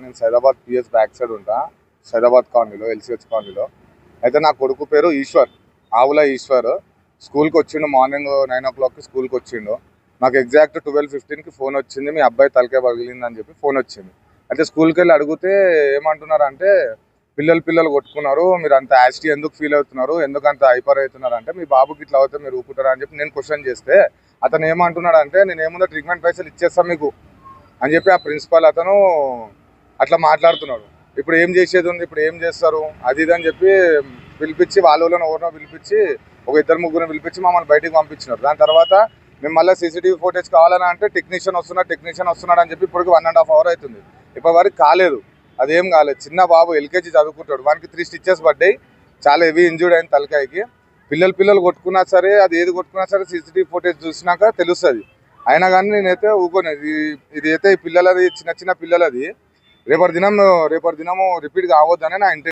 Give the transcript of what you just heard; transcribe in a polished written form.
నేను Saidabad PS back side ఉంటా, సైదాబాద్ కాలనీలో, ఎల్సిహెచ్ కాలనీలో. అయితే నా కొడుకు పేరు ఈశ్వర్, ఆవుల ఈశ్వర్. స్కూల్కి వచ్చిండు, మార్నింగ్ 9 o'clockకి స్కూల్కి వచ్చిండు. నాకు ఎగ్జాక్ట్ 12:15కి ఫోన్ వచ్చింది, మీ అబ్బాయి తలకే పగిలిందని చెప్పి ఫోన్ వచ్చింది. అయితే స్కూల్కి వెళ్ళి అడిగితే ఏమంటున్నారు అంటే, పిల్లలు కొట్టుకున్నారు, మీరు అంత యాసిటీ ఎందుకు ఫీల్ అవుతున్నారు, ఎందుకు అంత హైపర్ అవుతున్నారు అంటే, మీ బాబుకి ఇట్లా అవుతే మీరు ఊపుతారా అని చెప్పి నేను క్వశ్చన్ చేస్తే, అతను ఏమంటున్నాడు అంటే, నేను ఏముందో ట్రీట్మెంట్ పైసలు ఇచ్చేస్తాను మీకు అని చెప్పి ఆ ప్రిన్సిపాల్ అతను అట్లా మాట్లాడుతున్నాడు. ఇప్పుడు ఏం చేసేది ఉంది, ఇప్పుడు ఏం చేస్తారు అది ఇది అని చెప్పి పిలిపించి, వాళ్ళని ఎవరినో పిలిపించి, ఒక 2-3 పిలిపించి మమ్మల్ని బయటికి పంపించినారు. దాని తర్వాత మేము మళ్ళీ సీసీటీవీ ఫుటేజ్ కావాలని అంటే టెక్నీషియన్ వస్తున్నాడు అని చెప్పి ఇప్పటికి 1.5 hour అవుతుంది. ఇప్పటి వరకు కాలేదు, అదేం కాలేదు. చిన్న బాబు ఎల్కేజీ చదువుకుంటాడు, వానికి 3 stitches పడ్డాయి, చాలా హెవీ ఇంజూర్డ్ అయింది తలకాయకి. పిల్లలు కొట్టుకున్నా సరే, అది ఏది కొట్టుకున్నా సరే సీసీటీవీ ఫుటేజ్ చూసినాక తెలుస్తుంది. అయినా కానీ నేనైతే ఊకోలేదు. ఇది అయితే ఈ పిల్లలది, చిన్న పిల్లలది రేపటి దినము రిపీట్ కావద్దని నా ఇంటెన్షన్.